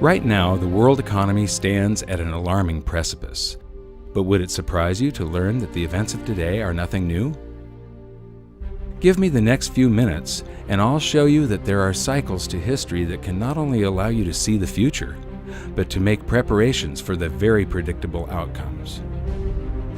Right now, the world economy stands at an alarming precipice. But would it surprise you to learn that the events of today are nothing new? Give me the next few minutes, and I'll show you that there are cycles to history that can not only allow you to see the future, but to make preparations for the very predictable outcomes.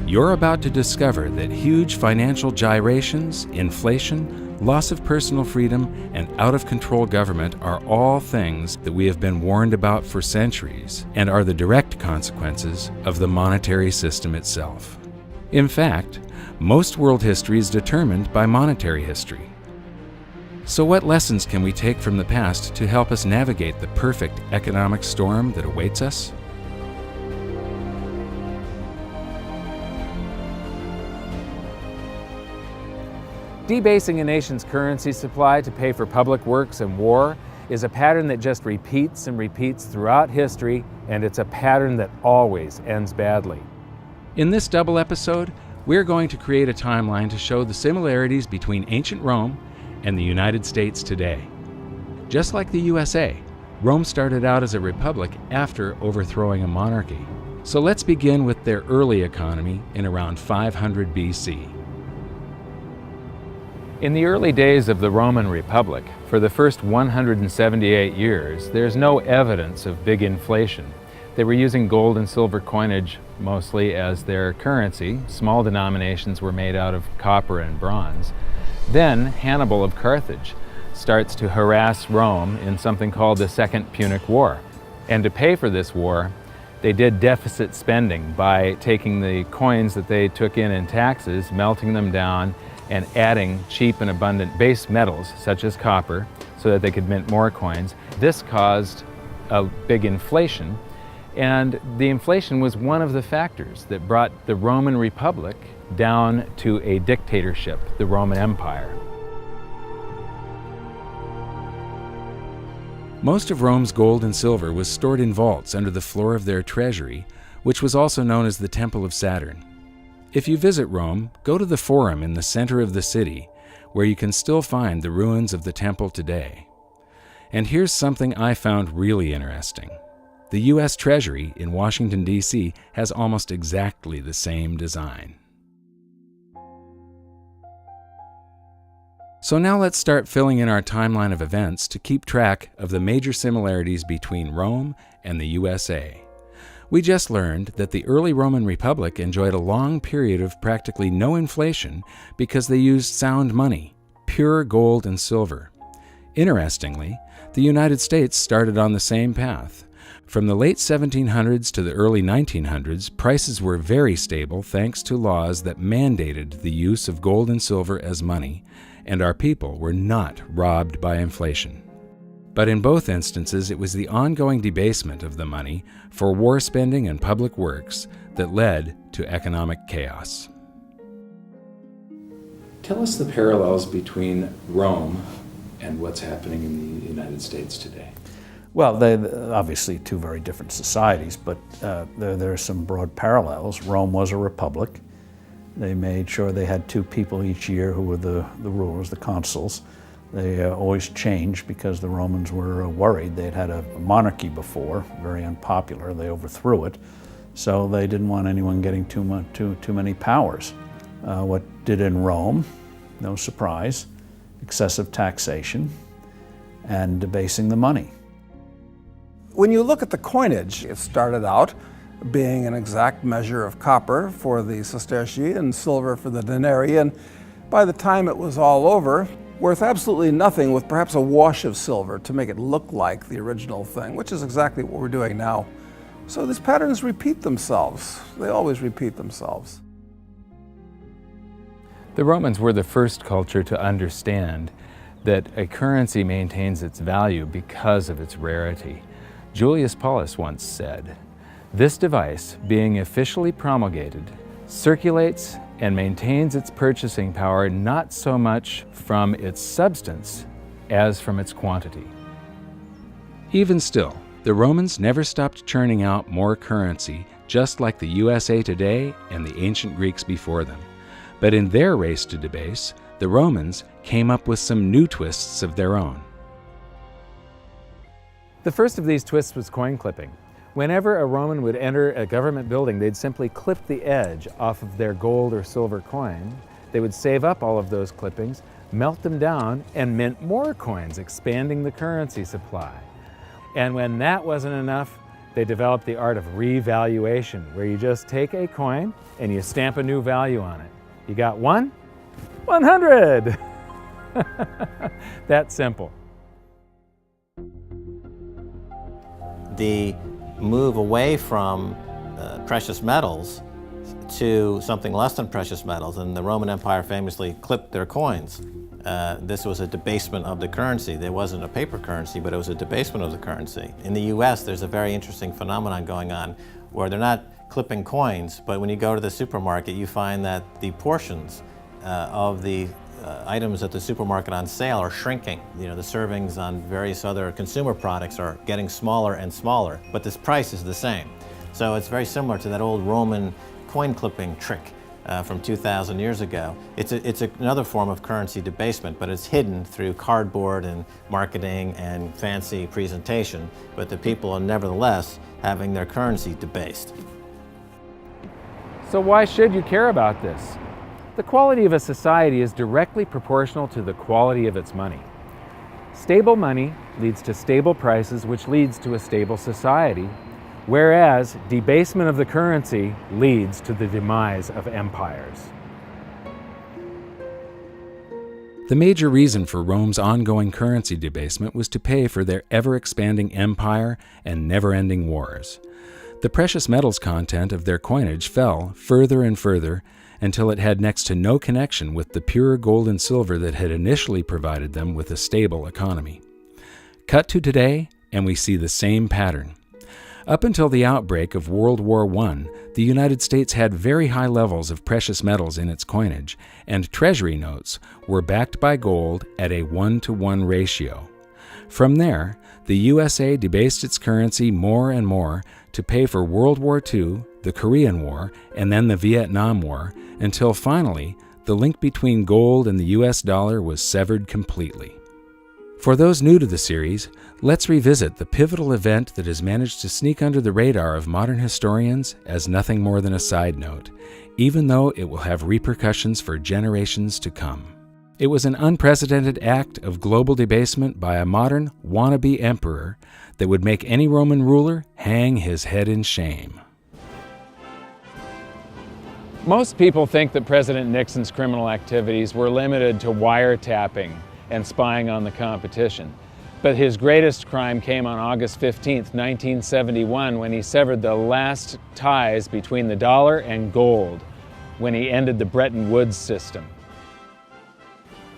You're about to discover that huge financial gyrations, inflation, loss of personal freedom, and out-of-control government are all things that we have been warned about for centuries and are the direct consequences of the monetary system itself. In fact, most world history is determined by monetary history. So what lessons can we take from the past to help us navigate the perfect economic storm that awaits us? Debasing a nation's currency supply to pay for public works and war is a pattern that just repeats and repeats throughout history, and it's a pattern that always ends badly. In this double episode, we're going to create a timeline to show the similarities between ancient Rome and the United States today. Just like the USA, Rome started out as a republic after overthrowing a monarchy. So let's begin with their early economy in around 500 BC. In the early days of the Roman Republic, for the first 178 years, there's no evidence of big inflation. They were using gold and silver coinage mostly as their currency. Small denominations were made out of copper and bronze. Then Hannibal of Carthage starts to harass Rome in something called the Second Punic War. And to pay for this war, they did deficit spending by taking the coins that they took in taxes, melting them down, and adding cheap and abundant base metals such as copper so that they could mint more coins. This caused a big inflation, and the inflation was one of the factors that brought the Roman Republic down to a dictatorship, the Roman Empire. Most of Rome's gold and silver was stored in vaults under the floor of their treasury, which was also known as the Temple of Saturn. If you visit Rome, go to the Forum in the center of the city, where you can still find the ruins of the temple today. And here's something I found really interesting. The U.S. Treasury in Washington, D.C. has almost exactly the same design. So now let's start filling in our timeline of events to keep track of the major similarities between Rome and the USA. We just learned that the early Roman Republic enjoyed a long period of practically no inflation because they used sound money, pure gold and silver. Interestingly, the United States started on the same path. From the late 1700s to the early 1900s, prices were very stable thanks to laws that mandated the use of gold and silver as money, and our people were not robbed by inflation. But in both instances, it was the ongoing debasement of the money for war spending and public works that led to economic chaos. Tell us the parallels between Rome and what's happening in the United States today. Well, they're obviously two very different societies, but there are some broad parallels. Rome was a republic. They made sure they had two people each year who were the rulers, the consuls. They always changed because the Romans were worried. They'd had a monarchy before, very unpopular. They overthrew it, so they didn't want anyone getting too many powers. What did in Rome? No surprise, excessive taxation and debasing the money. When you look at the coinage, it started out being an exact measure of copper for the sestertii and silver for the denarii, and by the time it was all over, worth absolutely nothing with perhaps a wash of silver to make it look like the original thing, which is exactly what we're doing now. So these patterns repeat themselves. They always repeat themselves. The Romans were the first culture to understand that a currency maintains its value because of its rarity. Julius Paulus once said, "This device, being officially promulgated, circulates and maintains its purchasing power not so much from its substance as from its quantity." Even still, the Romans never stopped churning out more currency, just like the USA today and the ancient Greeks before them. But in their race to debase, the Romans came up with some new twists of their own. The first of these twists was coin clipping. Whenever a Roman would enter a government building, they'd simply clip the edge off of their gold or silver coin. They would save up all of those clippings, melt them down, and mint more coins, expanding the currency supply. And when that wasn't enough, they developed the art of revaluation, where you just take a coin and you stamp a new value on it. You got 100! That's simple. The move away from precious metals to something less than precious metals, and the Roman Empire famously clipped their coins. This was a debasement of the currency. There wasn't a paper currency, but it was a debasement of the currency. In the US, there's a very interesting phenomenon going on where they're not clipping coins, but when you go to the supermarket, you find that the portions of the items at the supermarket on sale are shrinking. You know, the servings on various other consumer products are getting smaller and smaller, but this price is the same. So it's very similar to that old Roman coin clipping trick from 2,000 years ago. It's another form of currency debasement, but it's hidden through cardboard and marketing and fancy presentation, but the people are nevertheless having their currency debased. So why should you care about this? The quality of a society is directly proportional to the quality of its money. Stable money leads to stable prices, which leads to a stable society, whereas debasement of the currency leads to the demise of empires. The major reason for Rome's ongoing currency debasement was to pay for their ever-expanding empire and never-ending wars. The precious metals content of their coinage fell further and further until it had next to no connection with the pure gold and silver that had initially provided them with a stable economy. Cut to today, and we see the same pattern. Up until the outbreak of World War I, the United States had very high levels of precious metals in its coinage, and treasury notes were backed by gold at a 1-to-1 ratio. From there, the USA debased its currency more and more to pay for World War II, the Korean War, and then the Vietnam War, until finally, the link between gold and the US dollar was severed completely. For those new to the series, let's revisit the pivotal event that has managed to sneak under the radar of modern historians as nothing more than a side note, even though it will have repercussions for generations to come. It was an unprecedented act of global debasement by a modern wannabe emperor that would make any Roman ruler hang his head in shame. Most people think that President Nixon's criminal activities were limited to wiretapping and spying on the competition. But his greatest crime came on August 15th, 1971, when he severed the last ties between the dollar and gold, when he ended the Bretton Woods system.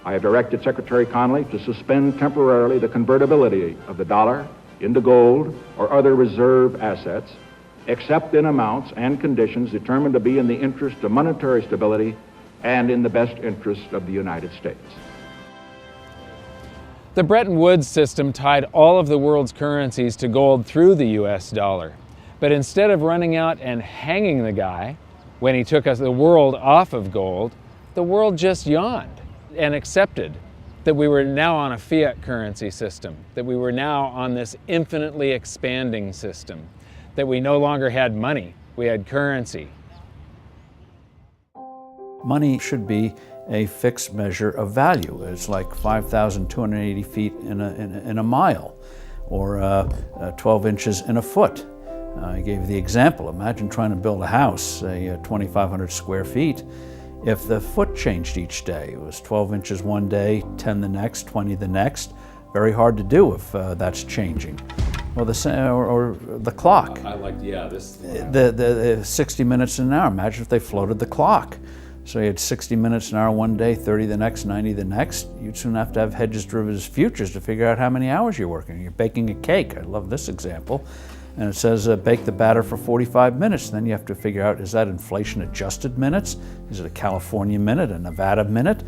I have directed Secretary Connally to suspend temporarily the convertibility of the dollar into gold or other reserve assets, except in amounts and conditions determined to be in the interest of monetary stability and in the best interest of the United States. The Bretton Woods system tied all of the world's currencies to gold through the US dollar. But instead of running out and hanging the guy when he took the world off of gold, the world just yawned and accepted that we were now on a fiat currency system, that we were now on this infinitely expanding system, that we no longer had money, we had currency. Money should be a fixed measure of value. It's like 5,280 feet in a mile, or 12 inches in a foot. I gave you the example. Imagine trying to build a house, say 2,500 square feet. If the foot changed each day, it was 12 inches one day, 10 the next, 20 the next. Very hard to do if that's changing. Well, the clock. The 60 minutes an hour. Imagine if they floated the clock. So you had 60 minutes an hour one day, 30 the next, 90 the next. You'd soon have to have hedges, derivatives, futures to figure out how many hours you're working. You're baking a cake. I love this example. And it says bake the batter for 45 minutes. Then you have to figure out, is that inflation adjusted minutes? Is it a California minute, a Nevada minute?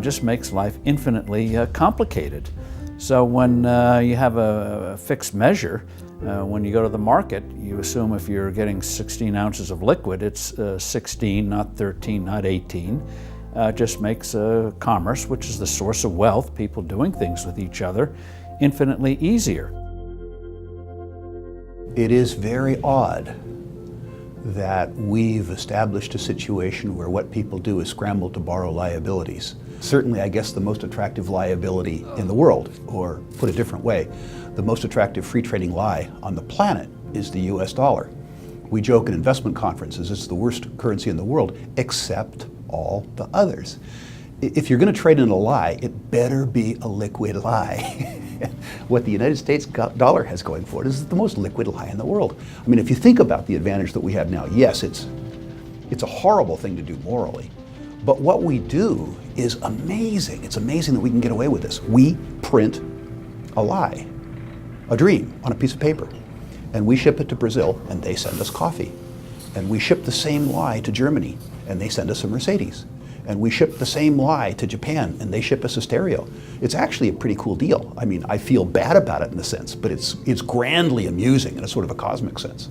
Just makes life infinitely complicated. So when you have a fixed measure, when you go to the market, you assume if you're getting 16 ounces of liquid, it's 16, not 13, not 18. Just makes commerce, which is the source of wealth, people doing things with each other, infinitely easier. It is very odd that we've established a situation where what people do is scramble to borrow liabilities. Certainly, I guess the most attractive liability in the world, or put a different way, the most attractive free trading lie on the planet is the US dollar. We joke in investment conferences it's the worst currency in the world, except all the others. If you're going to trade in a lie, it better be a liquid lie. What the United States dollar has going for it is the most liquid lie in the world. I mean, if you think about the advantage that we have now, yes, it's a horrible thing to do morally, but what we do is amazing. It's amazing that we can get away with this. We print a lie, a dream, on a piece of paper, and we ship it to Brazil, and they send us coffee. And we ship the same lie to Germany, and they send us a Mercedes. And we ship the same lie to Japan, and they ship us a stereo. It's actually a pretty cool deal. I mean, I feel bad about it in a sense, but it's grandly amusing in a sort of a cosmic sense.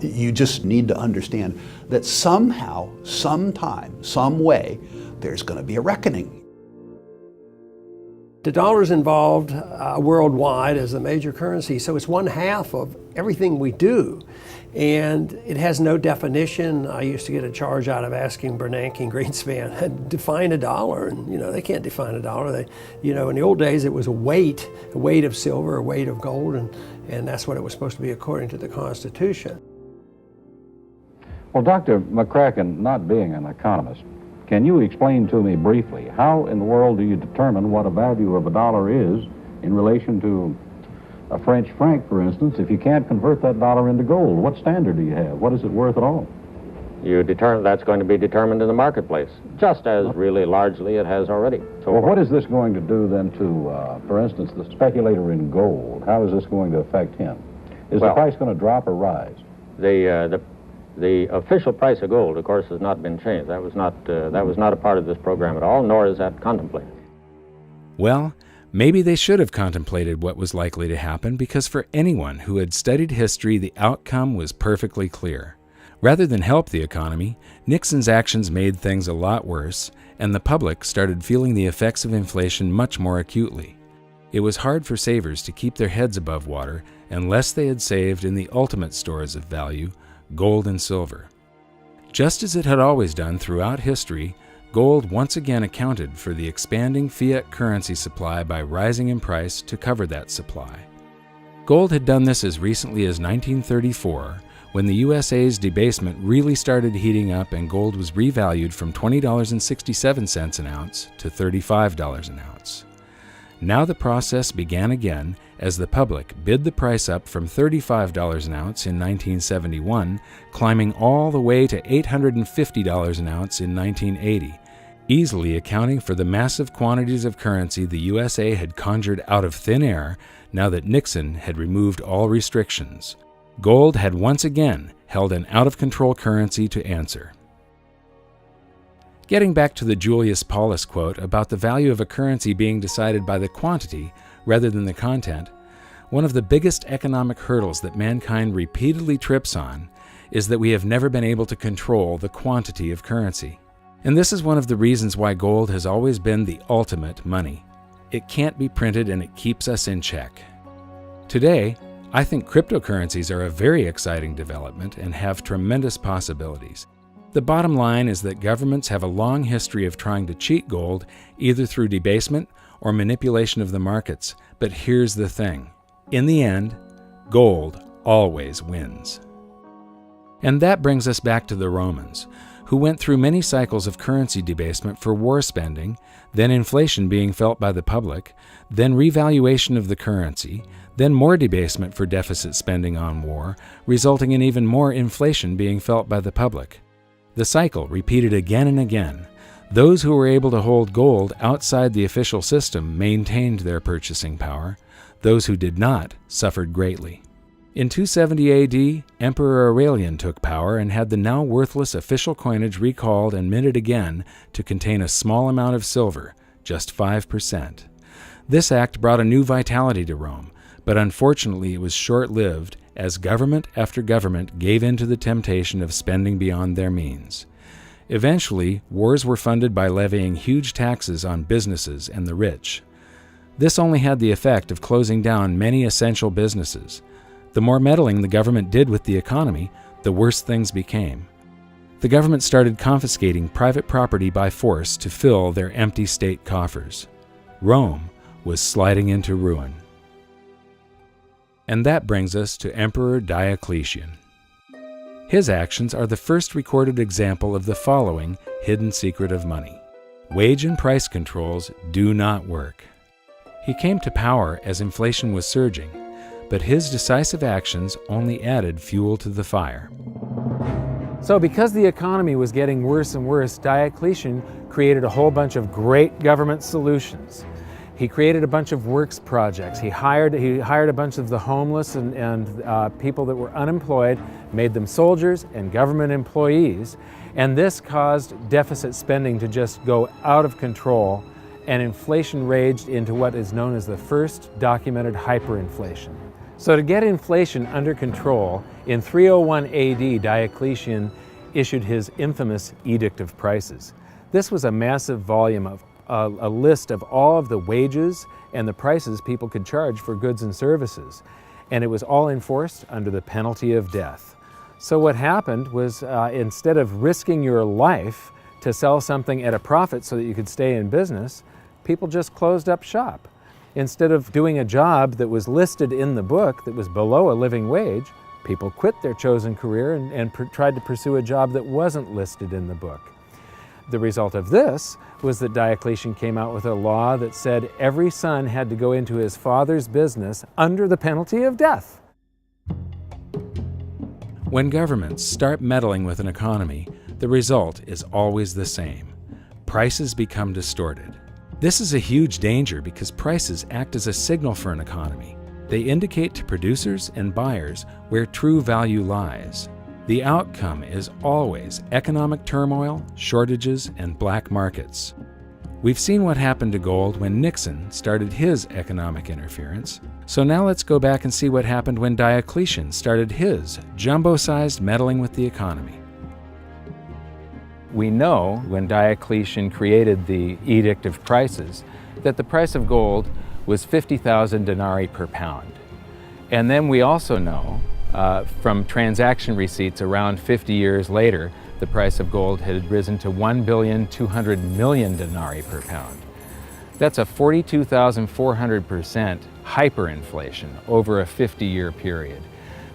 You just need to understand that somehow, sometime, some way, there's going to be a reckoning. The dollar's involved worldwide as a major currency, so it's 1/2 of everything we do. And it has no definition. I used to get a charge out of asking Bernanke and Greenspan, define a dollar, and they can't define a dollar. In the old days it was a weight of silver, a weight of gold, and that's what it was supposed to be according to the Constitution. Well, Dr. McCracken, not being an economist, can you explain to me briefly how in the world do you determine what a value of a dollar is in relation to a French franc, for instance, if you can't convert that dollar into gold? What standard do you have? What is it worth at all? You determine that's going to be determined in the marketplace, just as really largely it has already. So well, what is this going to do then to, for instance, the speculator in gold? How is this going to affect him? Is the price going to drop or rise? The official price of gold, of course, has not been changed. That was not a part of this program at all, nor is that contemplated. Well, maybe they should have contemplated what was likely to happen, because for anyone who had studied history, the outcome was perfectly clear. Rather than help the economy, Nixon's actions made things a lot worse, and the public started feeling the effects of inflation much more acutely. It was hard for savers to keep their heads above water unless they had saved in the ultimate stores of value, gold and silver. Just as it had always done throughout history, gold once again accounted for the expanding fiat currency supply by rising in price to cover that supply. Gold had done this as recently as 1934, when the USA's debasement really started heating up and gold was revalued from $20.67 an ounce to $35 an ounce. Now the process began again as the public bid the price up from $35 an ounce in 1971, climbing all the way to $850 an ounce in 1980, easily accounting for the massive quantities of currency the USA had conjured out of thin air now that Nixon had removed all restrictions. Gold had once again held an out-of-control currency to answer. Getting back to the Julius Paulus quote about the value of a currency being decided by the quantity rather than the content, one of the biggest economic hurdles that mankind repeatedly trips on is that we have never been able to control the quantity of currency. And this is one of the reasons why gold has always been the ultimate money. It can't be printed and it keeps us in check. Today, I think cryptocurrencies are a very exciting development and have tremendous possibilities. The bottom line is that governments have a long history of trying to cheat gold either through debasement or manipulation of the markets. But here's the thing. In the end, gold always wins. And that brings us back to the Romans, who went through many cycles of currency debasement for war spending, then inflation being felt by the public, then revaluation of the currency, then more debasement for deficit spending on war, resulting in even more inflation being felt by the public. The cycle repeated again and again. Those who were able to hold gold outside the official system maintained their purchasing power. Those who did not suffered greatly. In 270 AD, Emperor Aurelian took power and had the now worthless official coinage recalled and minted again to contain a small amount of silver, just 5%. This act brought a new vitality to Rome, but unfortunately it was short-lived as government after government gave in to the temptation of spending beyond their means. Eventually, wars were funded by levying huge taxes on businesses and the rich. This only had the effect of closing down many essential businesses. The more meddling the government did with the economy, the worse things became. The government started confiscating private property by force to fill their empty state coffers. Rome was sliding into ruin. And that brings us to Emperor Diocletian. His actions are the first recorded example of the following hidden secret of money. Wage and price controls do not work. He came to power as inflation was surging, but his decisive actions only added fuel to the fire. So because the economy was getting worse and worse, Diocletian created a whole bunch of great government solutions. He created a bunch of works projects. He hired a bunch of the homeless and people that were unemployed, made them soldiers and government employees, and this caused deficit spending to just go out of control, and inflation raged into what is known as the first documented hyperinflation. So to get inflation under control, in 301 AD, Diocletian issued his infamous Edict of Prices. This was a massive volume of a list of all of the wages and the prices people could charge for goods and services. And it was all enforced under the penalty of death. So what happened was instead of risking your life to sell something at a profit so that you could stay in business, people just closed up shop. Instead of doing a job that was listed in the book that was below a living wage, people quit their chosen career and tried to pursue a job that wasn't listed in the book. The result of this was that Diocletian came out with a law that said every son had to go into his father's business under the penalty of death. When governments start meddling with an economy, the result is always the same. Prices become distorted. This is a huge danger because prices act as a signal for an economy. They indicate to producers and buyers where true value lies. The outcome is always economic turmoil, shortages, and black markets. We've seen what happened to gold when Nixon started his economic interference. So now let's go back and see what happened when Diocletian started his jumbo-sized meddling with the economy. We know when Diocletian created the Edict of Prices that the price of gold was 50,000 denarii per pound. And then we also know from transaction receipts around 50 years later, the price of gold had risen to 1,200,000,000 denarii per pound. That's a 42,400% hyperinflation over a 50-year period.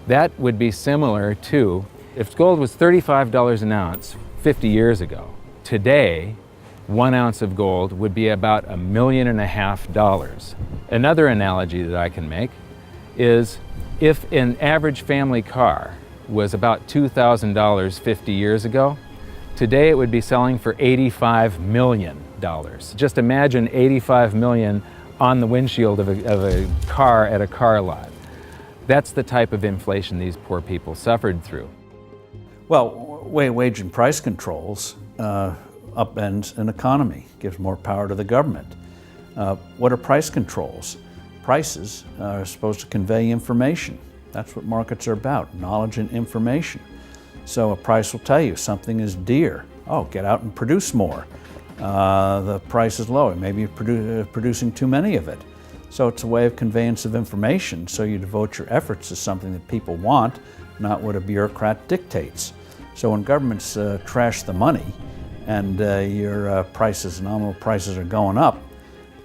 That would be similar to if gold was $35 an ounce 50 years ago. Today, 1 ounce of gold would be about $1.5 million. Another analogy that I can make is if an average family car was about $2,000 50 years ago, today it would be selling for $85 million. Just imagine $85 million on the windshield of a car at a car lot. That's the type of inflation these poor people suffered through. Well, wage and price controls upends an economy, gives more power to the government. What are price controls? Prices are supposed to convey information. That's what markets are about, knowledge and information. So a price will tell you something is dear. Oh, get out and produce more. The price is low. Maybe you're producing too many of it. So it's a way of conveyance of information. So you devote your efforts to something that people want, not what a bureaucrat dictates. So when governments trash the money and your prices, nominal prices are going up,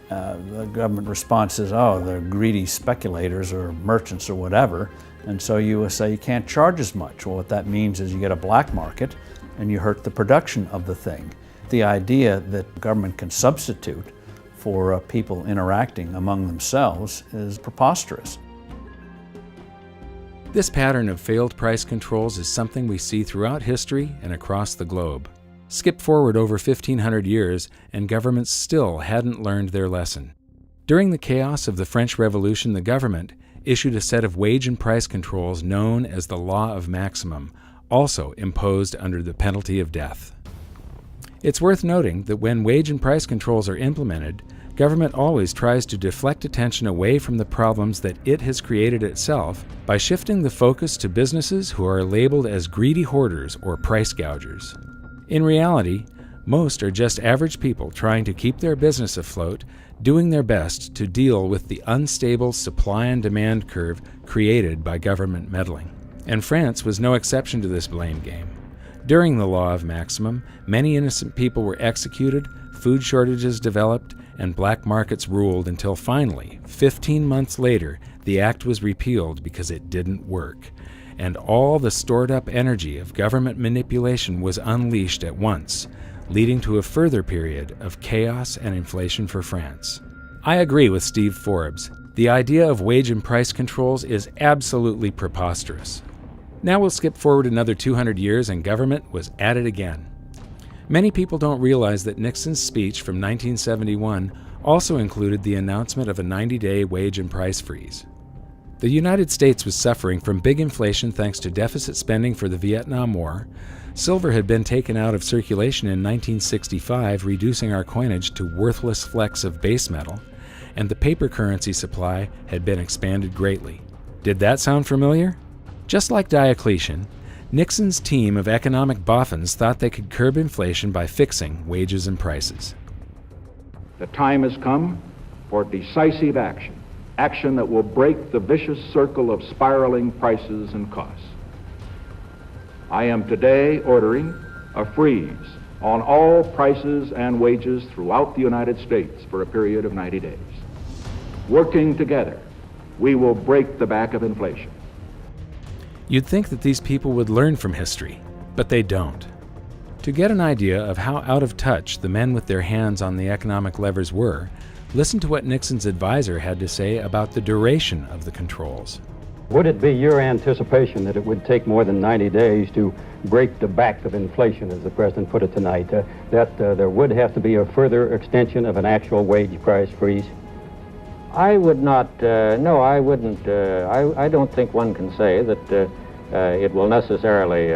the government response is, oh, they're greedy speculators or merchants or whatever, and so you say you can't charge as much. Well, what that means is you get a black market and you hurt the production of the thing. The idea that government can substitute for people interacting among themselves is preposterous. This pattern of failed price controls is something we see throughout history and across the globe. Skip forward over 1,500 years, and governments still hadn't learned their lesson. During the chaos of the French Revolution, the government issued a set of wage and price controls known as the Law of Maximum, also imposed under the penalty of death. It's worth noting that when wage and price controls are implemented, government always tries to deflect attention away from the problems that it has created itself by shifting the focus to businesses who are labeled as greedy hoarders or price gougers. In reality, most are just average people trying to keep their business afloat doing their best to deal with the unstable supply and demand curve created by government meddling. And France was no exception to this blame game. During the law of maximum, many innocent people were executed, food shortages developed, and black markets ruled until finally, 15 months later, the act was repealed because it didn't work. And all the stored-up energy of government manipulation was unleashed at once, leading to a further period of chaos and inflation for France. I agree with Steve Forbes. The idea of wage and price controls is absolutely preposterous. Now we'll skip forward another 200 years and government was at it again. Many people don't realize that Nixon's speech from 1971 also included the announcement of a 90-day wage and price freeze. The United States was suffering from big inflation thanks to deficit spending for the Vietnam War. Silver had been taken out of circulation in 1965, reducing our coinage to worthless flecks of base metal, and the paper currency supply had been expanded greatly. Did that sound familiar? Just like Diocletian, Nixon's team of economic boffins thought they could curb inflation by fixing wages and prices. The time has come for decisive action, action that will break the vicious circle of spiraling prices and costs. I am today ordering a freeze on all prices and wages throughout the United States for a period of 90 days. Working together, we will break the back of inflation. You'd think that these people would learn from history, but they don't. To get an idea of how out of touch the men with their hands on the economic levers were, listen to what Nixon's advisor had to say about the duration of the controls. Would it be your anticipation that it would take more than 90 days to break the back of inflation, as the President put it tonight, that there would have to be a further extension of an actual wage price freeze? I would not, no, I wouldn't. I don't think one can say that it will necessarily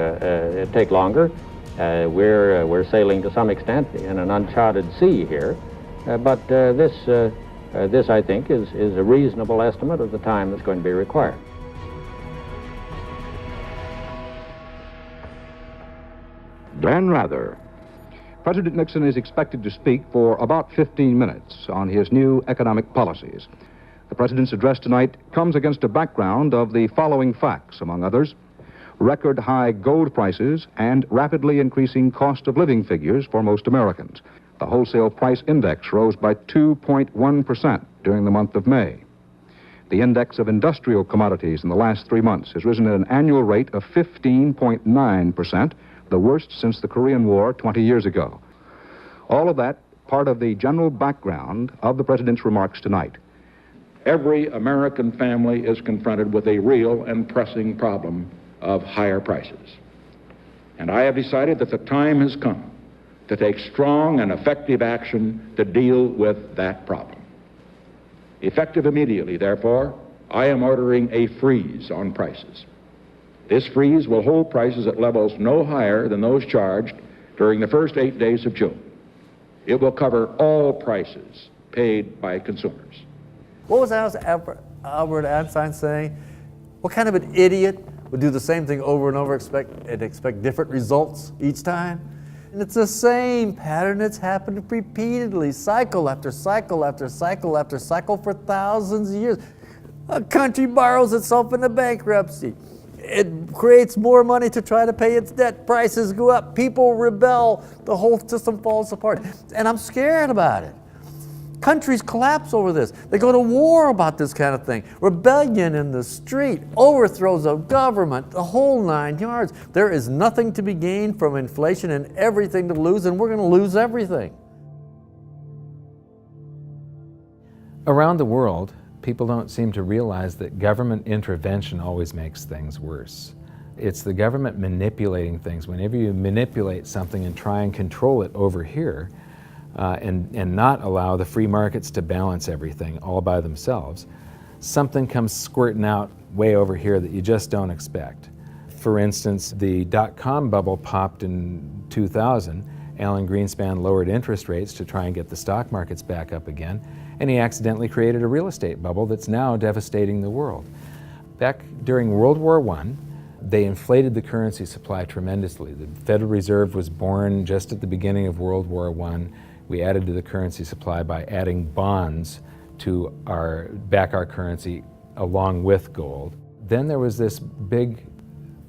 take longer. We're sailing to some extent in an uncharted sea here, but this I think is a reasonable estimate of the time that's going to be required. Dan Rather. President Nixon is expected to speak for about 15 minutes on his new economic policies. The President's address tonight comes against a background of the following facts, among others: record high gold prices and rapidly increasing cost of living figures for most Americans. The wholesale price index rose by 2.1% during the month of May. The index of industrial commodities in the last 3 months has risen at an annual rate of 15.9%, the worst since the Korean War 20 years ago. All of that part of the general background of the President's remarks tonight. Every American family is confronted with a real and pressing problem of higher prices. And I have decided that the time has come to take strong and effective action to deal with that problem. Effective immediately, therefore, I am ordering a freeze on prices. This freeze will hold prices at levels no higher than those charged during the first 8 days of June. It will cover all prices paid by consumers. What was Albert Einstein saying? What kind of an idiot would do the same thing over and over and expect different results each time? And it's the same pattern that's happened repeatedly, cycle after cycle after cycle after cycle for thousands of years. A country borrows itself into bankruptcy. It creates more money to try to pay its debt. Prices go up. People rebel. The whole system falls apart. And I'm scared about it. Countries collapse over this. They go to war about this kind of thing. Rebellion in the street, overthrows of government, the whole 9 yards. There is nothing to be gained from inflation and everything to lose, and we're going to lose everything. Around the world, people don't seem to realize that government intervention always makes things worse. It's the government manipulating things. Whenever you manipulate something and try and control it over here, and not allow the free markets to balance everything all by themselves, something comes squirting out way over here that you just don't expect. For instance, the dot-com bubble popped in 2000. Alan Greenspan lowered interest rates to try and get the stock markets back up again, and he accidentally created a real estate bubble that's now devastating the world. Back during World War I, they inflated the currency supply tremendously. The Federal Reserve was born just at the beginning of World War I. We added to the currency supply by adding bonds to back our currency along with gold. Then there was this big,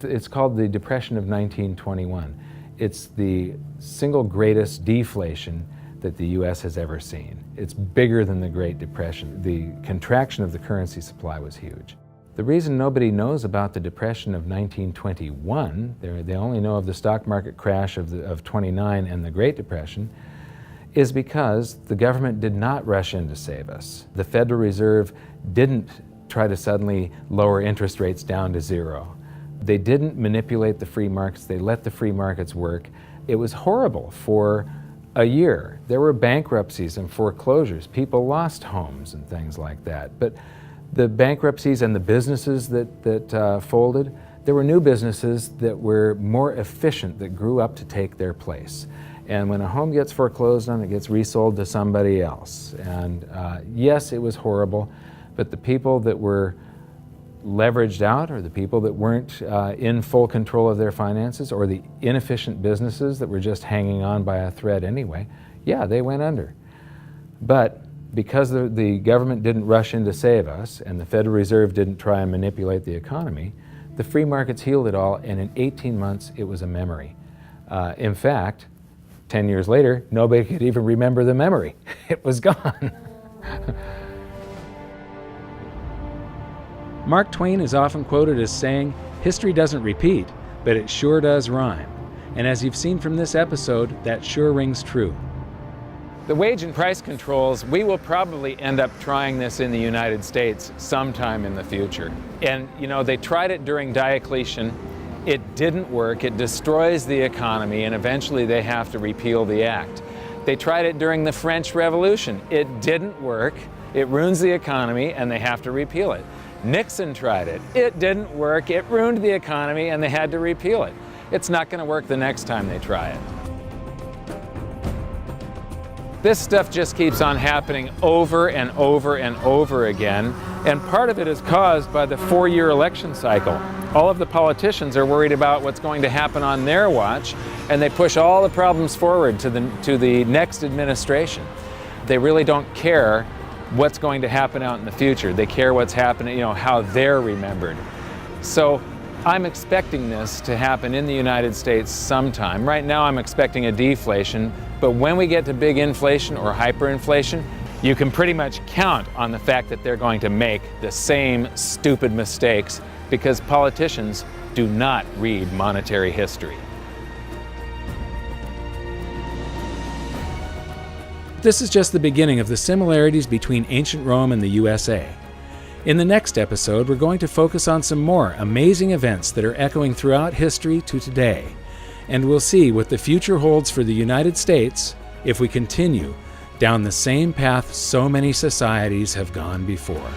it's called the Depression of 1921. It's the single greatest deflation that the U.S. has ever seen. It's bigger than the Great Depression. The contraction of the currency supply was huge. The reason nobody knows about the Depression of 1921, they only know of the stock market crash of 29 and the Great Depression, is because the government did not rush in to save us. The Federal Reserve didn't try to suddenly lower interest rates down to zero. They didn't manipulate the free markets. They let the free markets work. It was horrible for a year. There were bankruptcies and foreclosures. People lost homes and things like that. But the bankruptcies and the businesses that folded, there were new businesses that were more efficient, that grew up to take their place. And when a home gets foreclosed on, it gets resold to somebody else. And yes, it was horrible, but the people that were leveraged out, or the people that weren't in full control of their finances, or the inefficient businesses that were just hanging on by a thread anyway, yeah, they went under. But because the government didn't rush in to save us, and the Federal Reserve didn't try and manipulate the economy, the free markets healed it all, and in 18 months it was a memory. In fact, 10 years later, nobody could even remember the memory. It was gone. Mark Twain is often quoted as saying, "History doesn't repeat, but it sure does rhyme." And as you've seen from this episode, that sure rings true. The wage and price controls, we will probably end up trying this in the United States sometime in the future. And you know, they tried it during Diocletian. It didn't work. It destroys the economy, and eventually they have to repeal the act. They tried it during the French Revolution. It didn't work. It ruins the economy, and they have to repeal it. Nixon tried it. It didn't work. It ruined the economy, and they had to repeal it. It's not going to work the next time they try it. This stuff just keeps on happening over and over and over again, and part of it is caused by the 4-year election cycle. All of the politicians are worried about what's going to happen on their watch, and they push all the problems forward to the next administration. They really don't care what's going to happen out in the future. They care what's happening, you know, how they're remembered. So I'm expecting this to happen in the United States sometime. Right now I'm expecting a deflation, but when we get to big inflation or hyperinflation, you can pretty much count on the fact that they're going to make the same stupid mistakes, because politicians do not read monetary history. This is just the beginning of the similarities between ancient Rome and the USA. In the next episode, we're going to focus on some more amazing events that are echoing throughout history to today. And we'll see what the future holds for the United States if we continue down the same path so many societies have gone before.